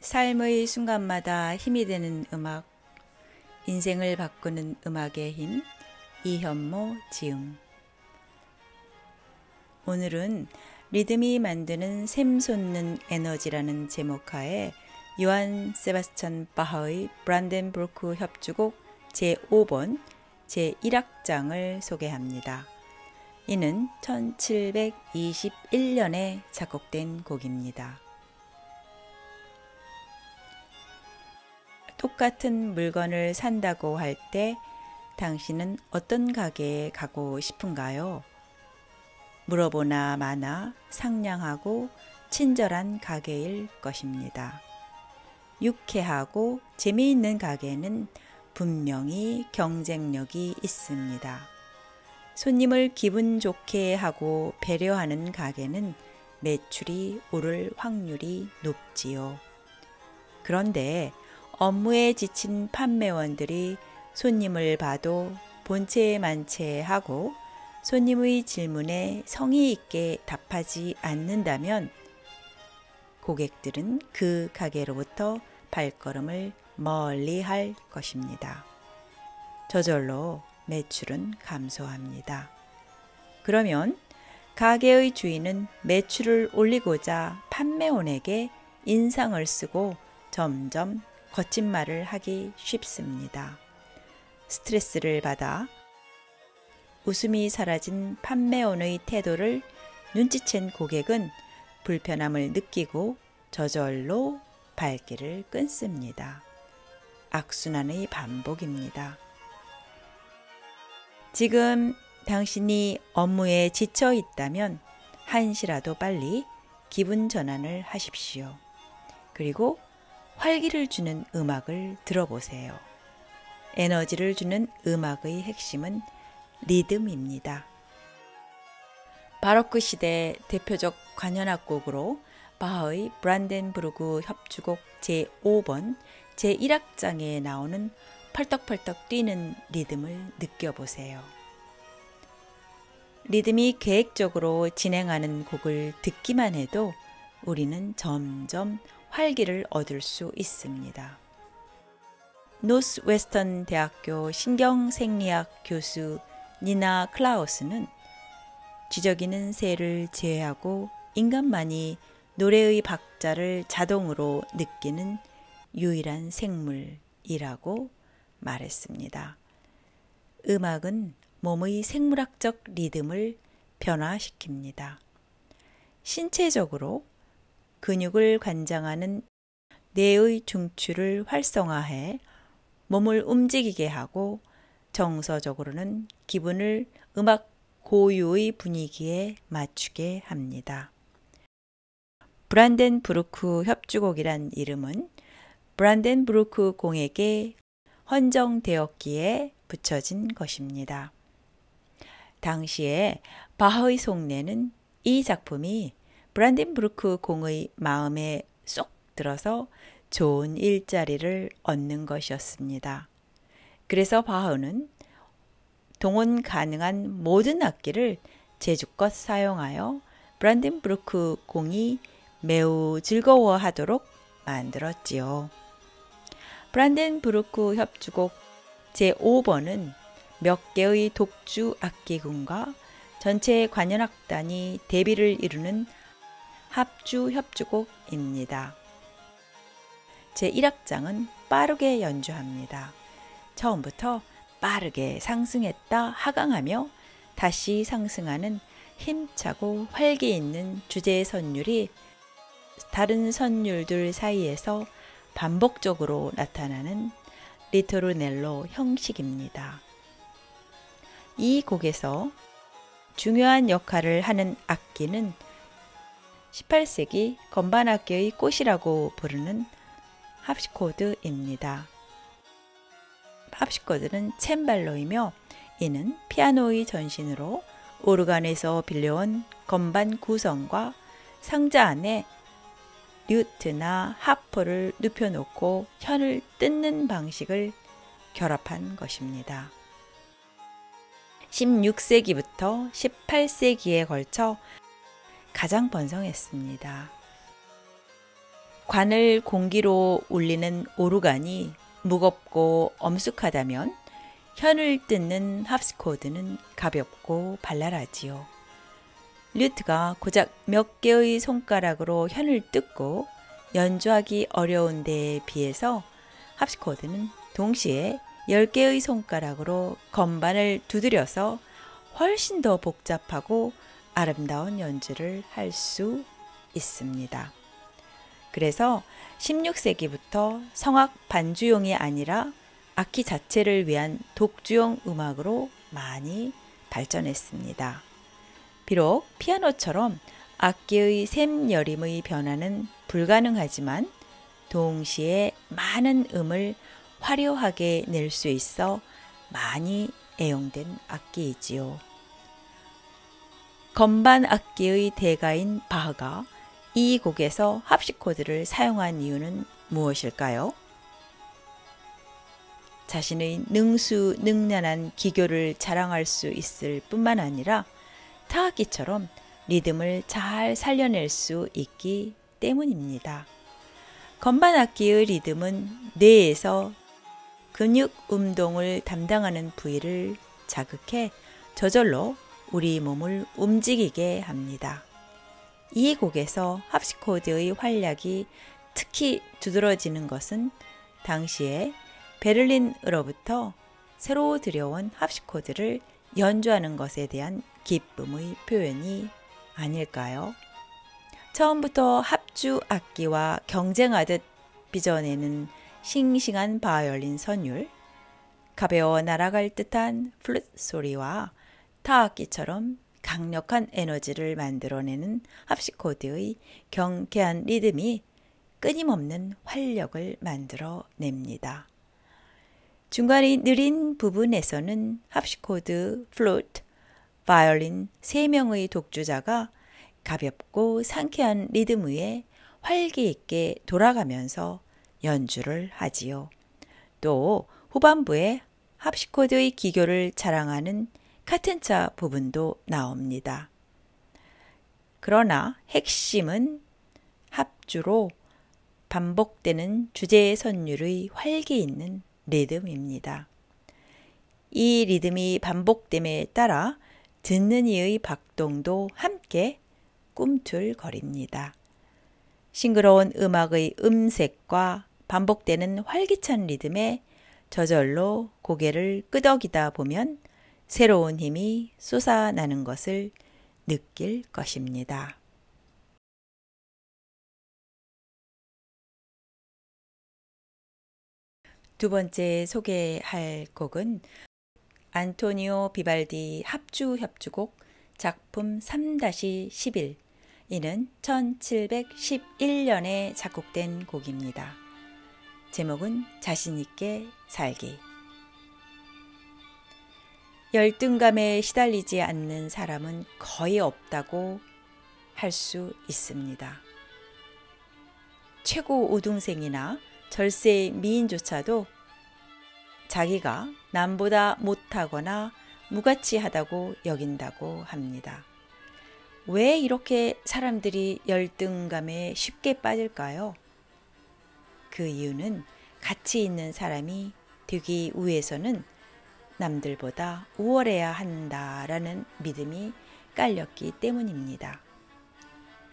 삶의 순간마다 힘이 되는 음악, 인생을 바꾸는 음악의 힘, 이현모 지음. 오늘은 리듬이 만드는 샘솟는 에너지라는 제목하에 요한 세바스찬 바하의 브란덴부르크 협주곡 제5번 제1악장을 소개합니다. 이는 1721년에 작곡된 곡입니다. 똑같은 물건을 산다고 할 때 당신은 어떤 가게에 가고 싶은가요? 물어보나 마나 상냥하고 친절한 가게일 것입니다. 유쾌하고 재미있는 가게는 분명히 경쟁력이 있습니다. 손님을 기분 좋게 하고 배려하는 가게는 매출이 오를 확률이 높지요. 그런데 업무에 지친 판매원들이 손님을 봐도 본체만체하고 손님의 질문에 성의 있게 답하지 않는다면 고객들은 그 가게로부터 발걸음을 멀리 할 것입니다. 저절로 매출은 감소합니다. 그러면 가게의 주인은 매출을 올리고자 판매원에게 인상을 쓰고 점점 거친 말을 하기 쉽습니다. 스트레스를 받아 웃음이 사라진 판매원의 태도를 눈치챈 고객은 불편함을 느끼고 저절로 발길을 끊습니다. 악순환의 반복입니다. 지금 당신이 업무에 지쳐 있다면 한시라도 빨리 기분 전환을 하십시오. 그리고 활기를 주는 음악을 들어보세요. 에너지를 주는 음악의 핵심은 리듬입니다. 바로크 시대 대표적 관현악곡으로 바하의 브란덴부르크 협주곡 제5번 제1악장에 나오는 펄떡펄떡 뛰는 리듬을 느껴보세요. 리듬이 계획적으로 진행하는 곡을 듣기만 해도 우리는 점점 활기를 얻을 수 있습니다. 노스웨스턴 대학교 신경생리학 교수 니나 클라우스는 지저귀는 새를 제외하고 인간만이 노래의 박자를 자동으로 느끼는 유일한 생물이라고 말했습니다. 음악은 몸의 생물학적 리듬을 변화시킵니다. 신체적으로 근육을 관장하는 뇌의 중추를 활성화해 몸을 움직이게 하고 정서적으로는 기분을 음악 고유의 분위기에 맞추게 합니다. 브란덴부르크 협주곡이란 이름은 브란덴부르크 공에게 헌정되었기에 붙여진 것입니다. 당시에 바하의 속내는 이 작품이 브란덴부르크 공의 마음에 쏙 들어서 좋은 일자리를 얻는 것이었습니다. 그래서 바하는 동원 가능한 모든 악기를 제주껏 사용하여 브란덴부르크 공이 매우 즐거워하도록 만들었지요. 브란덴부르크 협주곡 제5번은 몇 개의 독주 악기군과 전체 관현악단이 대비를 이루는 합주 협주곡입니다. 제1악장은 빠르게 연주합니다. 처음부터 빠르게 상승했다 하강하며 다시 상승하는 힘차고 활기 있는 주제 선율이 다른 선율들 사이에서 반복적으로 나타나는 리토르넬로 형식입니다. 이 곡에서 중요한 역할을 하는 악기는 18세기 건반악기의 꽃이라고 부르는 합시코드입니다. 합시코드는 챔발로이며 이는 피아노의 전신으로 오르간에서 빌려온 건반 구성과 상자 안에 류트나 하프를 눕혀놓고 현을 뜯는 방식을 결합한 것입니다. 16세기부터 18세기에 걸쳐 가장 번성했습니다. 관을 공기로 울리는 오르간이 무겁고 엄숙하다면 현을 뜯는 합스코드는 가볍고 발랄하지요. 류트가 고작 몇 개의 손가락으로 현을 뜯고 연주하기 어려운 데에 비해서 합스코드는 동시에 10개의 손가락으로 건반을 두드려서 훨씬 더 복잡하고 아름다운 연주를 할 수 있습니다. 그래서 16세기부터 성악 반주용이 아니라 악기 자체를 위한 독주용 음악으로 많이 발전했습니다. 비록 피아노처럼 악기의 샘여림의 변화는 불가능하지만 동시에 많은 음을 화려하게 낼 수 있어 많이 애용된 악기이지요. 건반 악기의 대가인 바흐가 이 곡에서 합시코드를 사용한 이유는 무엇일까요? 자신의 능수능란한 기교를 자랑할 수 있을 뿐만 아니라 타악기처럼 리듬을 잘 살려낼 수 있기 때문입니다. 건반 악기의 리듬은 뇌에서 근육 운동을 담당하는 부위를 자극해 저절로 우리 몸을 움직이게 합니다. 이 곡에서 합시코드의 활약이 특히 두드러지는 것은 당시에 베를린으로부터 새로 들여온 합시코드를 연주하는 것에 대한 기쁨의 표현이 아닐까요? 처음부터 합주 악기와 경쟁하듯 빚어내는 싱싱한 바이올린 선율, 가벼워 날아갈 듯한 플룻 소리와 타악기처럼 강력한 에너지를 만들어내는 합시코드의 경쾌한 리듬이 끊임없는 활력을 만들어냅니다. 중간이 느린 부분에서는 합시코드, 플루트, 바이올린 3명의 독주자가 가볍고 상쾌한 리듬 위에 활기 있게 돌아가면서 연주를 하지요. 또 후반부에 합시코드의 기교를 자랑하는 카텐차 부분도 나옵니다. 그러나 핵심은 합주로 반복되는 주제의 선율의 활기 있는 리듬입니다. 이 리듬이 반복됨에 따라 듣는 이의 박동도 함께 꿈틀거립니다. 싱그러운 음악의 음색과 반복되는 활기찬 리듬에 저절로 고개를 끄덕이다 보면 새로운 힘이 솟아나는 것을 느낄 것입니다. 두 번째 소개할 곡은 안토니오 비발디 합주 협주곡 작품 3-11. 이는 1711년에 작곡된 곡입니다. 제목은 자신있게 살기. 열등감에 시달리지 않는 사람은 거의 없다고 할 수 있습니다. 최고 우등생이나 절세 미인조차도 자기가 남보다 못하거나 무가치하다고 여긴다고 합니다. 왜 이렇게 사람들이 열등감에 쉽게 빠질까요? 그 이유는 가치 있는 사람이 되기 위해서는 남들보다 우월해야 한다라는 믿음이 깔렸기 때문입니다.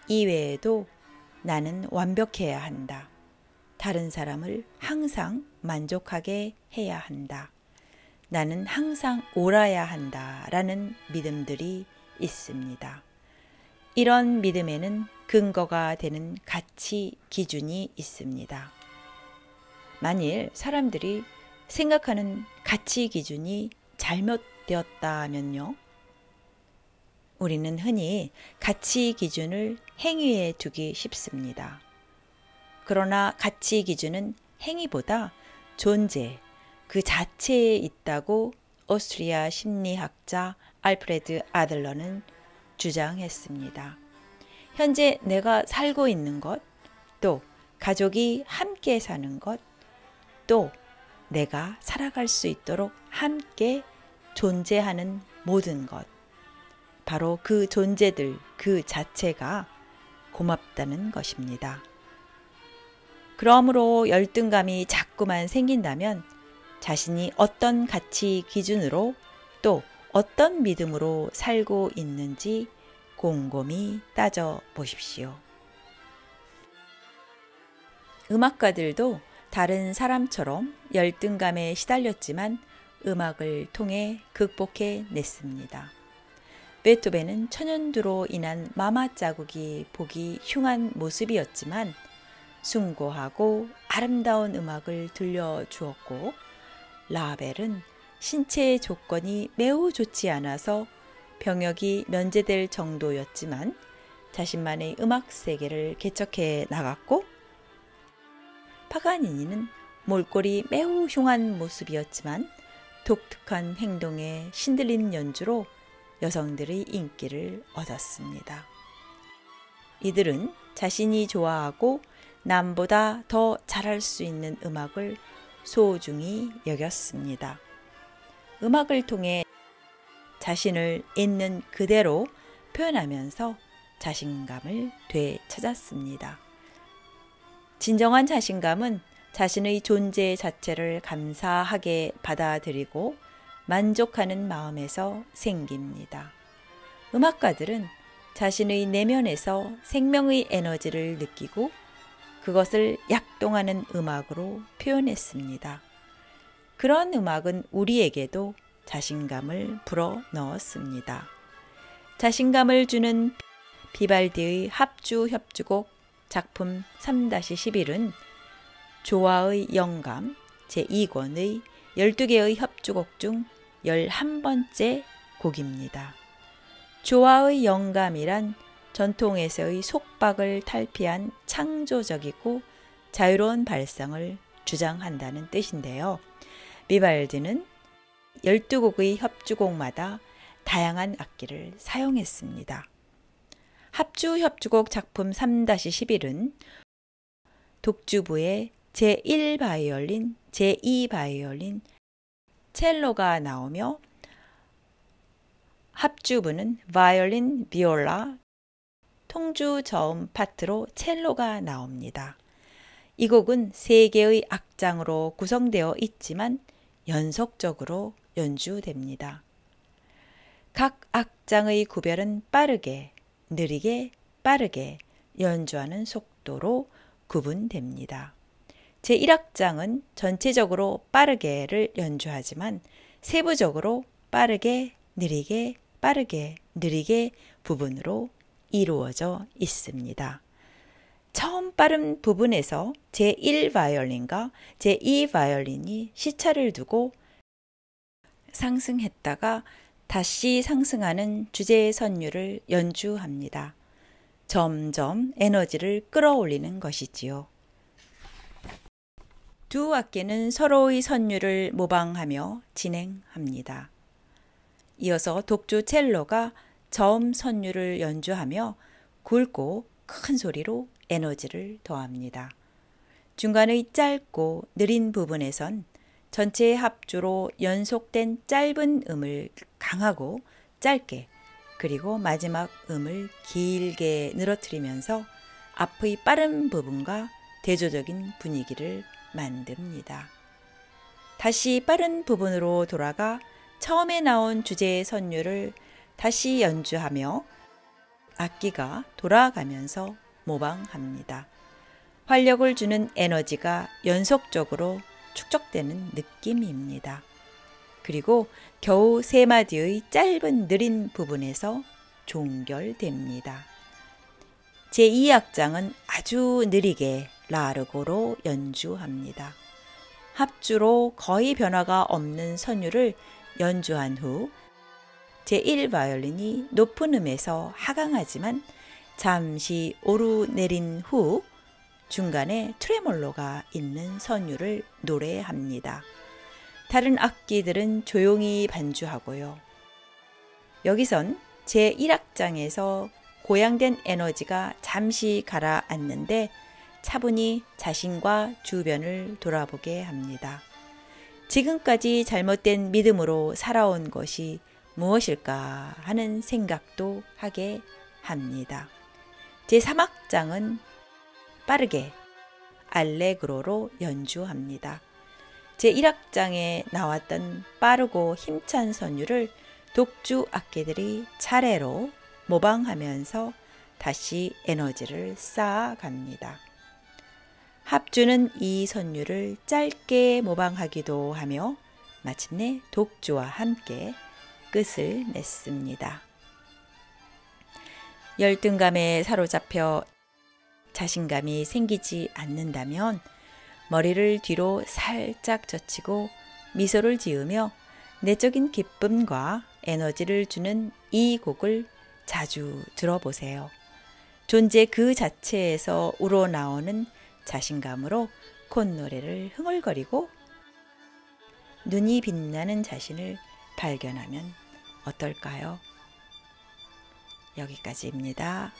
이외에도 나는 완벽해야 한다. 다른 사람을 항상 만족하게 해야 한다. 나는 항상 옳아야 한다라는 믿음들이 있습니다. 이런 믿음에는 근거가 되는 가치 기준이 있습니다. 만일 사람들이 생각하는 가치 기준이 잘못되었다면요. 우리는 흔히 가치 기준을 행위에 두기 쉽습니다. 그러나 가치 기준은 행위보다 존재, 그 자체에 있다고 오스트리아 심리학자 알프레드 아들러는 주장했습니다. 현재 내가 살고 있는 것, 또 가족이 함께 사는 것, 또 내가 살아갈 수 있도록 함께 존재하는 모든 것, 바로 그 존재들 그 자체가 고맙다는 것입니다. 그러므로 열등감이 자꾸만 생긴다면 자신이 어떤 가치 기준으로 또 어떤 믿음으로 살고 있는지 곰곰이 따져 보십시오. 음악가들도 다른 사람처럼 열등감에 시달렸지만 음악을 통해 극복해 냈습니다. 베토벤은 천연두로 인한 마마 자국이 보기 흉한 모습이었지만 숭고하고 아름다운 음악을 들려주었고, 라벨은 신체의 조건이 매우 좋지 않아서 병역이 면제될 정도였지만 자신만의 음악 세계를 개척해 나갔고, 파가니니는 몰골이 매우 흉한 모습이었지만 독특한 행동에 신들린 연주로 여성들의 인기를 얻었습니다. 이들은 자신이 좋아하고 남보다 더 잘할 수 있는 음악을 소중히 여겼습니다. 음악을 통해 자신을 있는 그대로 표현하면서 자신감을 되찾았습니다. 진정한 자신감은 자신의 존재 자체를 감사하게 받아들이고 만족하는 마음에서 생깁니다. 음악가들은 자신의 내면에서 생명의 에너지를 느끼고 그것을 약동하는 음악으로 표현했습니다. 그런 음악은 우리에게도 자신감을 불어 넣었습니다. 자신감을 주는 비발디의 합주 협주곡 작품 3-11은 조화의 영감 제2권의 12개의 협주곡 중 11번째 곡입니다. 조화의 영감이란 전통에서의 속박을 탈피한 창조적이고 자유로운 발상을 주장한다는 뜻인데요. 비발디는 12곡의 협주곡마다 다양한 악기를 사용했습니다. 합주 협주곡 작품 3-11은 독주부에 제1바이올린, 제2바이올린, 첼로가 나오며 합주부는 바이올린, 비올라, 통주 저음 파트로 첼로가 나옵니다. 이 곡은 3개의 악장으로 구성되어 있지만 연속적으로 연주됩니다. 각 악장의 구별은 빠르게, 느리게, 빠르게 연주하는 속도로 구분됩니다. 제1악장은 전체적으로 빠르게를 연주하지만 세부적으로 빠르게, 느리게, 빠르게, 느리게 부분으로 이루어져 있습니다. 처음 빠른 부분에서 제1바이올린과 제2바이올린이 시차를 두고 상승했다가 다시 상승하는 주제 선율을 연주합니다. 점점 에너지를 끌어올리는 것이지요. 두 악기는 서로의 선율을 모방하며 진행합니다. 이어서 독주 첼로가 저음 선율을 연주하며 굵고 큰 소리로 에너지를 더합니다. 중간의 짧고 느린 부분에선 전체 합주로 연속된 짧은 음을 강하고 짧게 그리고 마지막 음을 길게 늘어뜨리면서 앞의 빠른 부분과 대조적인 분위기를 만듭니다. 다시 빠른 부분으로 돌아가 처음에 나온 주제의 선율을 다시 연주하며 악기가 돌아가면서 모방합니다. 활력을 주는 에너지가 연속적으로 축적되는 느낌입니다. 그리고 겨우 3마디의 짧은 느린 부분에서 종결됩니다. 제2악장은 아주 느리게 라르고로 연주합니다. 합주로 거의 변화가 없는 선율을 연주한 후 제1바이올린이 높은 음에서 하강하지만 잠시 오르내린 후 중간에 트레몰로가 있는 선율을 노래합니다. 다른 악기들은 조용히 반주하고요. 여기선 제1악장에서 고양된 에너지가 잠시 가라앉는데 차분히 자신과 주변을 돌아보게 합니다. 지금까지 잘못된 믿음으로 살아온 것이 무엇일까 하는 생각도 하게 합니다. 제3악장은 빠르게 알레그로로 연주합니다. 제1악장에 나왔던 빠르고 힘찬 선율을 독주 악기들이 차례로 모방하면서 다시 에너지를 쌓아갑니다. 합주는 이 선율을 짧게 모방하기도 하며 마침내 독주와 함께 끝을 맺습니다. 열등감에 사로잡혀 자신감이 생기지 않는다면 머리를 뒤로 살짝 젖히고 미소를 지으며 내적인 기쁨과 에너지를 주는 이 곡을 자주 들어보세요. 존재 그 자체에서 우러나오는 자신감으로 콧노래를 흥얼거리고 눈이 빛나는 자신을 발견하면 어떨까요? 여기까지입니다.